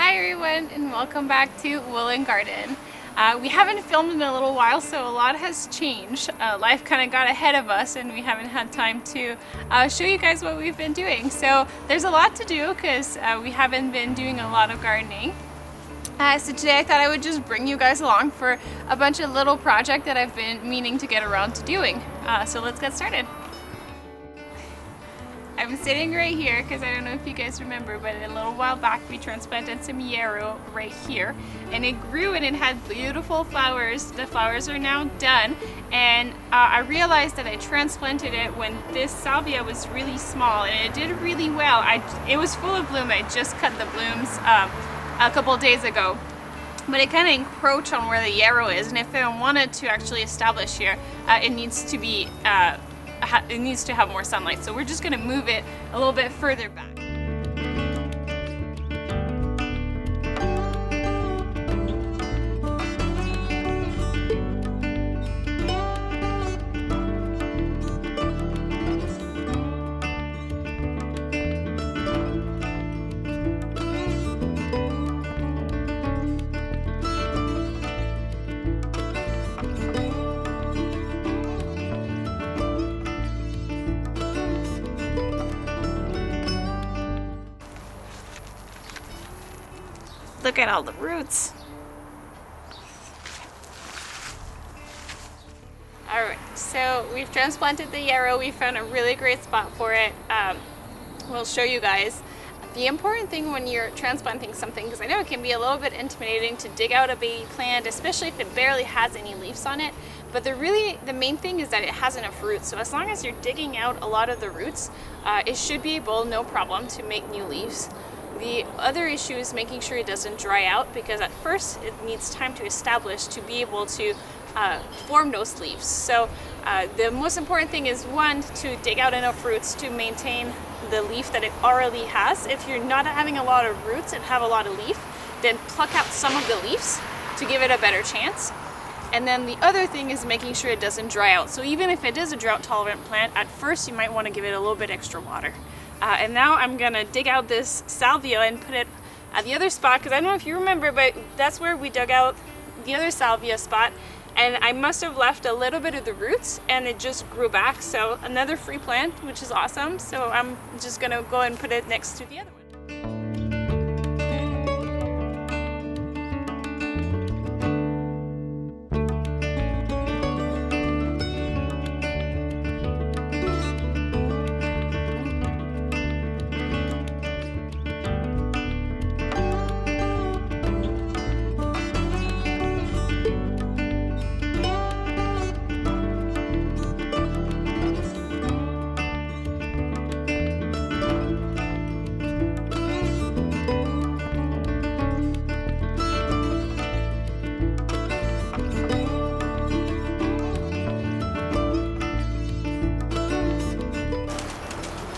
Hi everyone, and welcome back to Woollen Garden. We haven't filmed in a little while, so a lot has changed. Life kind of got ahead of us and we haven't had time to show you guys what we've been doing. So there's a lot to do because we haven't been doing a lot of gardening. So today I thought I would just bring you guys along for a bunch of little projects that I've been meaning to get around to doing. So let's get started. I'm sitting right here because I don't know if you guys remember, but a little while back we transplanted some yarrow right here and it grew and it had beautiful flowers. The flowers are now done, and I realized that I transplanted it when this salvia was really small and it did really well. It was full of bloom. I just cut the blooms a couple days ago, but it kind of encroached on where the yarrow is, and if I wanted to actually establish here, it needs to be it needs to have more sunlight, so we're just going to move it a little bit further back. Look at all the roots. Alright, so we've transplanted the yarrow. We found a really great spot for it. We'll show you guys. The important thing when you're transplanting something, because I know it can be a little bit intimidating to dig out a baby plant, especially if it barely has any leaves on it, but the main thing is that it has enough roots. So as long as you're digging out a lot of the roots, it should be able, no problem, to make new leaves. The other issue is making sure it doesn't dry out, because at first it needs time to establish to be able to form those leaves. So the most important thing is, one, to dig out enough roots to maintain the leaf that it already has. If you're not having a lot of roots and have a lot of leaf, then pluck out some of the leaves to give it a better chance. And then the other thing is making sure it doesn't dry out. So even if it is a drought tolerant plant, at first you might want to give it a little bit extra water. And now I'm gonna dig out this salvia and put it at the other spot, because I don't know if you remember, but that's where we dug out the other salvia spot, and I must have left a little bit of the roots and it just grew back. So another free plant, which is awesome. So I'm just gonna go and put it next to the other one.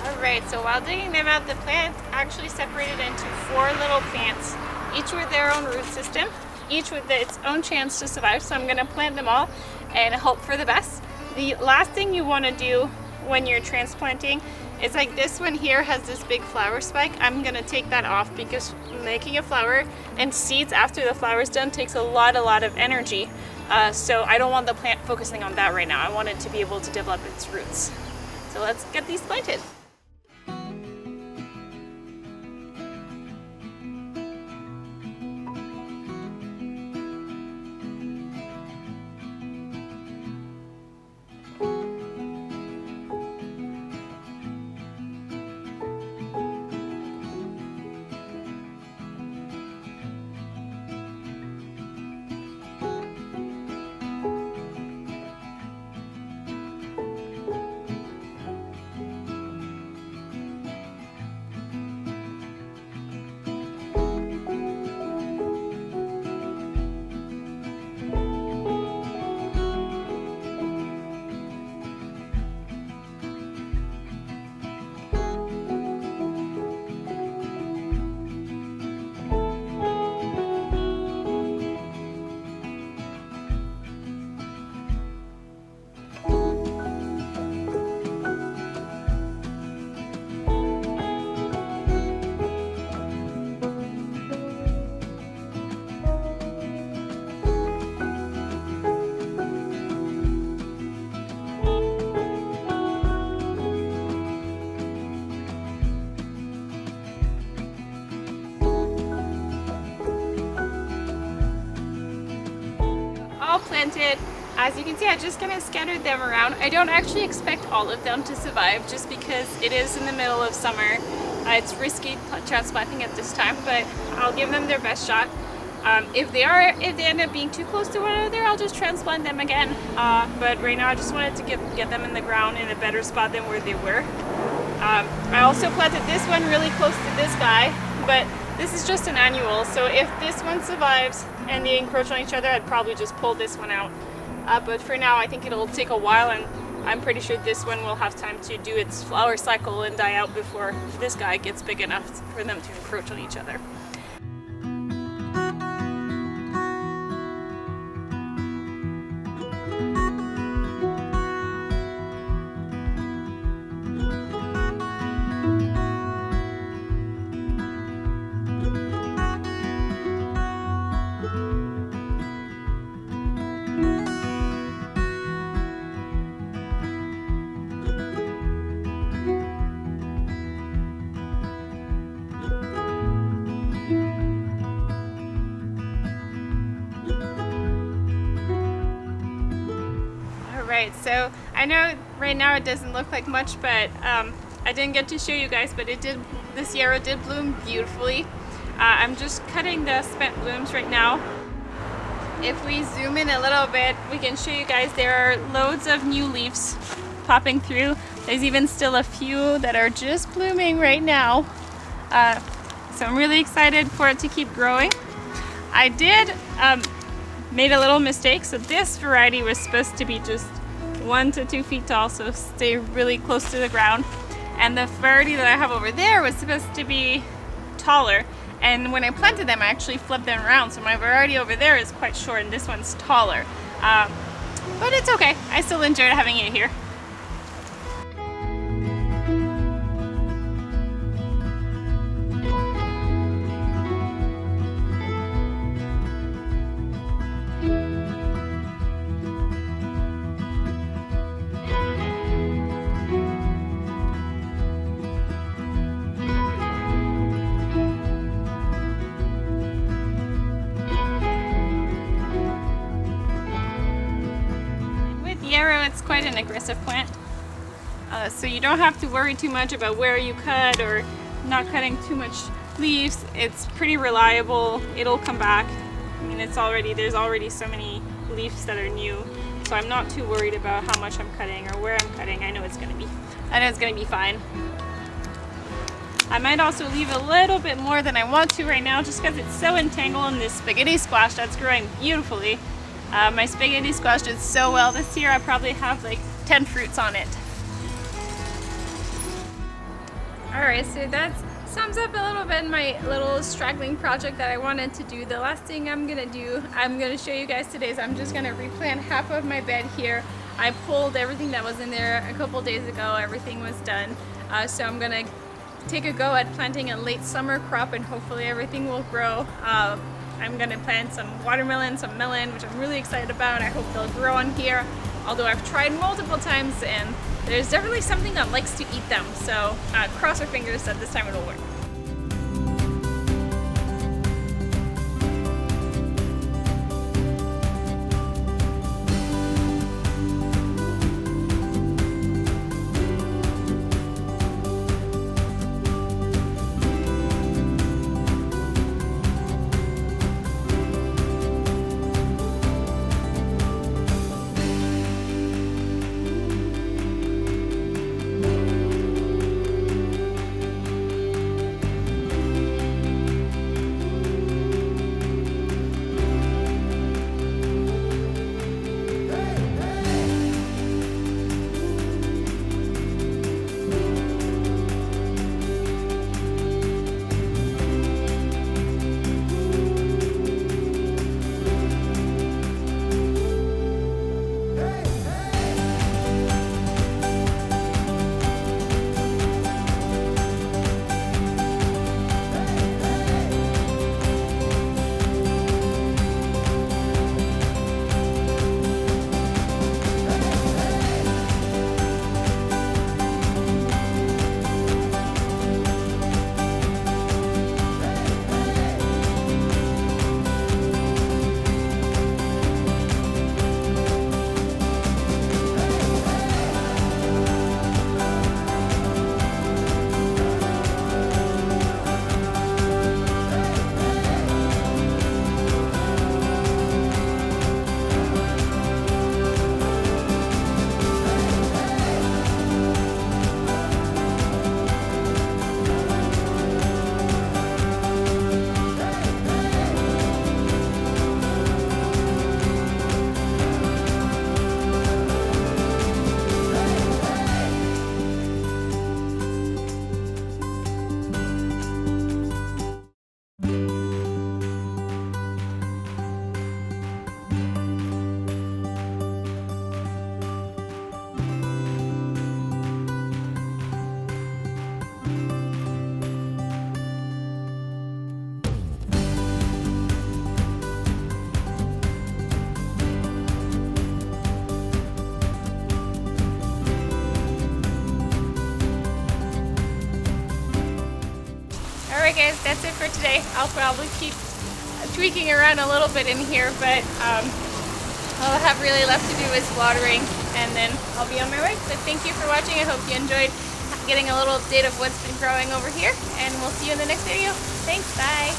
Alright, so while digging them out, the plant actually separated into 4 little plants, each with their own root system, each with its own chance to survive. So I'm going to plant them all and hope for the best. The last thing you want to do when you're transplanting is, like, this one here has this big flower spike. I'm going to take that off, because making a flower and seeds after the flower is done takes a lot of energy. So I don't want the plant focusing on that right now. I want it to be able to develop its roots. So let's get these planted. replanted. As you can see, I just kind of scattered them around. I don't actually expect all of them to survive just because it is in the middle of summer. It's risky transplanting at this time, but I'll give them their best shot. If they end up being too close to one another, I'll just transplant them again. But right now I just wanted to get them in the ground in a better spot than where they were. I also planted this one really close to this guy, but this is just an annual, so if this one survives and they encroach on each other, I'd probably just pull this one out. But for now, I think it'll take a while, and I'm pretty sure this one will have time to do its flower cycle and die out before this guy gets big enough for them to encroach on each other. Alright, so I know right now it doesn't look like much, but I didn't get to show you guys, but this yarrow did bloom beautifully. I'm just cutting the spent blooms right now. If we zoom in a little bit, we can show you guys there are loads of new leaves popping through. There's even still a few that are just blooming right now. So I'm really excited for it to keep growing. I did made a little mistake. So this variety was supposed to be just 1 to 2 feet tall, so stay really close to the ground. And the variety that I have over there was supposed to be taller. And when I planted them, I actually flipped them around. So my variety over there is quite short and this one's taller. But it's okay. I still enjoyed having it here. Yarrow, it's quite an aggressive plant, so you don't have to worry too much about where you cut or not cutting too much leaves. It's pretty reliable. It'll come back. I mean, there's already so many leaves that are new, so I'm not too worried about how much I'm cutting or where I'm cutting. I know it's gonna be fine. I might also leave a little bit more than I want to right now, just because it's so entangled in this spaghetti squash that's growing beautifully. My spaghetti squash did so well this year, I probably have like 10 fruits on it. Alright, so that sums up a little bit my little straggling project that I wanted to do. The last thing I'm going to show you guys today is I'm just going to replant half of my bed here. I pulled everything that was in there a couple days ago, everything was done. So I'm going to take a go at planting a late summer crop and hopefully everything will grow. I'm going to plant some watermelon, some melon, which I'm really excited about. I hope they'll grow on here, although I've tried multiple times and there's definitely something that likes to eat them. So cross our fingers that this time it'll work. Alright guys, that's it for today. I'll probably keep tweaking around a little bit in here, but all I have really left to do is watering, and then I'll be on my way. So thank you for watching. I hope you enjoyed getting a little update of what's been growing over here, and we'll see you in the next video. Thanks, bye!